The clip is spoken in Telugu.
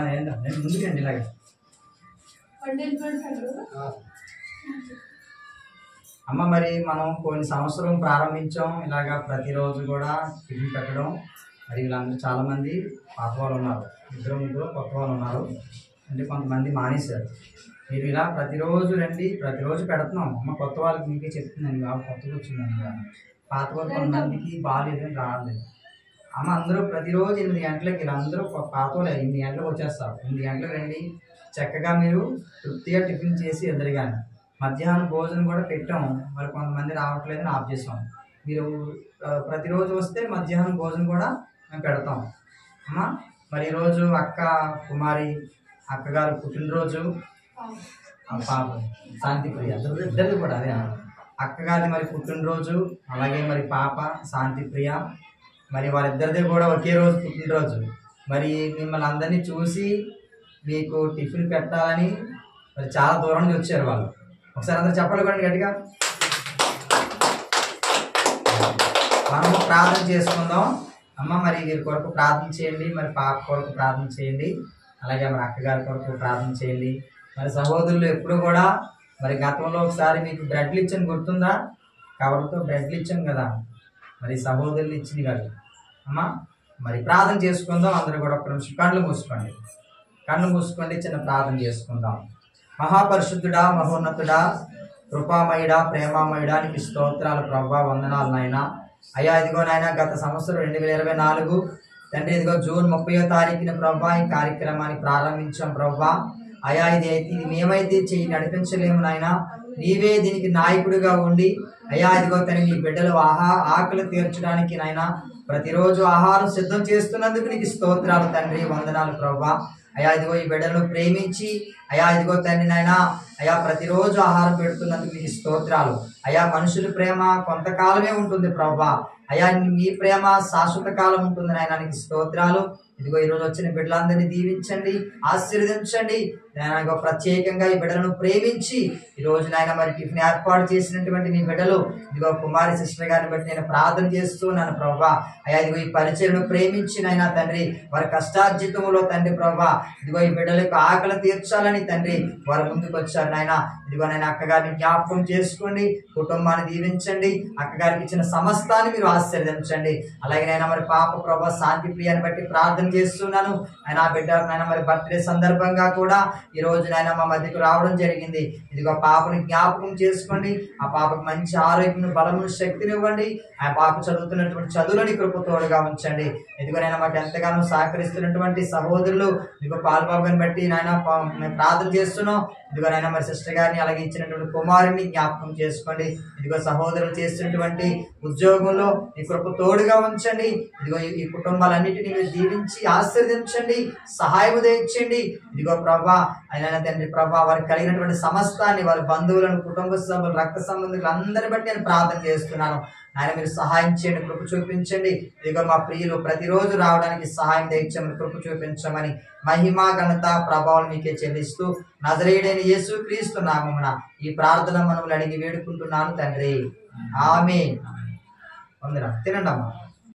నేను ముందుకండి ఇలాగే అమ్మ. మరి మనం కొన్ని సంవత్సరం ప్రారంభించాం ఇలాగా ప్రతిరోజు కూడా టిఫిన్ పెట్టడం. మరి వీళ్ళందరూ చాలామంది పాత వాళ్ళు ఉన్నారు, ఇద్దరు ముగ్గురు కొత్త వాళ్ళు ఉన్నారు, అంటే కొంతమంది మానేశారు. మీరు ఇలా ప్రతిరోజు రండి, ప్రతిరోజు పెడుతున్నాం. అమ్మ కొత్త వాళ్ళకి మీకే చెప్తుందండి, బాబు కొత్తగా వచ్చిందండి. పాత వాళ్ళు కొంతమందికి బాగాలేదని రాలేదు. అమ్మ అందరూ ప్రతిరోజు 8 గంటలకి వీళ్ళందరూ పాత వాళ్ళు 8 గంటలకు వచ్చేస్తారు. 8 గంటలకు రండి, చక్కగా మీరు తృప్తిగా టిఫిన్ చేసి ఎదురు. కానీ మధ్యాహ్నం భోజనం కూడా పెట్టాము, మరి కొంతమంది రావట్లేదని ఆఫ్ చేసాం. మీరు ప్రతిరోజు వస్తే మధ్యాహ్నం భోజనం కూడా మేము పెడతాం అమ్మా. మరి ఈరోజు అక్క కుమారి అక్కగారు పుట్టినరోజు, పాప శాంతిప్రియ, ఇద్దరిది కూడా అదే అక్కగారిది మరి పుట్టినరోజు, అలాగే మరి పాప శాంతిప్రియ, మరి వాళ్ళిద్దరిది కూడా ఒకే రోజు పుట్టినరోజు. మరి మిమ్మల్ని అందరినీ చూసి మీకు టిఫిన్ పెట్టాలని మరి చాలా దూరం నుంచి వచ్చారు వాళ్ళు. ఒకసారి అందరూ చెప్పండి కూడా గట్టిగా. మనము ప్రార్థన చేసుకుందాం అమ్మ. మరి వీరి కొరకు ప్రార్థన చేయండి, మరి పాప కొరకు ప్రార్థన చేయండి, అలాగే మరి అక్కగారి కొరకు ప్రార్థన చేయండి. మరి సహోదరులు ఎప్పుడు కూడా మరి గతంలో ఒకసారి మీకు బ్రెడ్లు ఇచ్చాను గుర్తుందా? కవర్తో బ్రెడ్లు ఇచ్చాను కదా, మరి సహోదరులు ఇచ్చింది కాదు అమ్మ. మరి ప్రార్థన చేసుకుందాం అందరూ కూడా. ఒక్క నిమిషం కళ్ళు మూసుకోండి, చిన్న ప్రార్థన చేసుకుందాం. మహాపరిశుద్ధుడా, మహోన్నతుడా, కృపామయుడా, ప్రేమామయుడా, నీకు స్తోత్రాలు ప్రభా, వందనాలు నాయన. అయ్యా ఇదిగో నాయన గత సంవత్సరం 2024 తండ్రి ఇదిగో జూన్ 30వ తారీఖున ప్రభా ఈ కార్యక్రమాన్ని ప్రారంభించాం ప్రభా. అయ్యా ఇది మేమైతే చెయ్యి నడిపించలేము నాయన, నీవే దీనికి నాయకుడిగా ఉండి అయ్యా ఇదిగో తండ్రి నీ బిడ్డలు ఆకలి తీర్చడానికి నాయన ప్రతిరోజు ఆహారం సిద్ధం చేస్తున్నందుకు నీకు స్తోత్రాలు తండ్రి, వందనాలు ప్రభా. అయ్యా ఇదిగో ఈ బిడ్డలను ప్రేమించి అయ్యా ఇదిగో తండ్రి నాయన అయ్యా ప్రతిరోజు ఆహారం పెడుతున్నందుకు నీకు స్తోత్రాలు. అయ్యా మనుషుల ప్రేమ కొంతకాలమే ఉంటుంది ప్రభా, అయ్యా మీ ప్రేమ శాశ్వత కాలం ఉంటుంది నాయన, నీకు స్తోత్రాలు. ఇదిగో ఈరోజు వచ్చిన బిడ్డలందరినీ దీవించండి, ఆశీర్వదించండి నాయన. ప్రత్యేకంగా ఈ బిడ్డలను ప్రేమించి ఈరోజు నాయన మరి టిఫిన్ ఏర్పాటు చేసినటువంటి నీ బిడ్డలు ఇదిగో కుమారి సిస్టర్ గారిని బట్టి నేను ప్రార్థన చేస్తున్నాను ప్రభా. అయ్యా ఇదిగో ఈ పరిచయను ప్రేమించి నాయన తండ్రి వారి కష్టార్జితంలో తండ్రి ప్రభా ఇదిగో ఈ బిడ్డలకు ఆకలి తీర్చాలని తండ్రి వారు ముందుకు వచ్చారు నాయన. ఇదిగో నేను అక్కగారిని జ్ఞాపకం చేసుకోండి, కుటుంబాన్ని దీవించండి, అక్కగారికి ఇచ్చిన సమస్తాన్ని మీరు ఆశీర్వదించండి. అలాగే నైనా మరి పాప ప్రభా శాంతి ప్రియాన్ని బట్టి ప్రార్థన చేస్తున్నాను. ఆయన బిడ్డ నాయన మరి బర్త్డే సందర్భంగా కూడా ఈ రోజు నాయన మా మధ్యకు రావడం జరిగింది. ఇదిగో పాపని జ్ఞాపకం చేసుకోండి, ఆ పాపకు మంచి ఆరోగ్యం, బలమును, శక్తిని ఇవ్వండి. ఆ పాప చదువుతున్నటువంటి చదువులని కృపతోడుగా ఉంచండి. ఇదిగో నాయన మాకు ఎంతగానో సహకరిస్తున్నటువంటి సహోదరులు ఇదిగో పాల్బాబుని బట్టి నాయన మేము ప్రార్థన చేస్తున్నాం. ఇదిగో నాయన మరి సిస్టర్ గారిని అలాగే ఇచ్చినటువంటి కుమారుని జ్ఞాపకం చేసుకోండి. ఇదిగో సహోదరులు చేస్తున్నటువంటి ఉద్యోగంలో ఈ కృప తోడుగా ఉంచండి. ఇదిగో ఈ కుటుంబాలన్నిటినీ మీరు దీవించి ఆశీర్వదించండి, సహాయం దయచేయండి. ఇదిగో ప్రభా ఆయన తండ్రి ప్రభా వారికి కలిగినటువంటి సమస్తాన్ని వారి బంధువులను, కుటుంబ సభ్యులు, రక్త సంబంధికులు అందరిని బట్టి నేను ప్రార్థన చేస్తున్నాను. ఆయన మీరు సహాయం చేయండి, కృప చూపించండి. ఇదిగో మా ప్రియులు ప్రతిరోజు రావడానికి సహాయం దయచేయమని, కృప చూపించమని మహిమ ఘనత ప్రభావం మీకే చెల్లిస్తూ నజరేయుడైన యేసు క్రీస్తు నామమున ఈ ప్రార్థన మనములు అడిగి వేడుకుంటున్నాను తండ్రి, ఆమేన్. తినండి అమ్మా.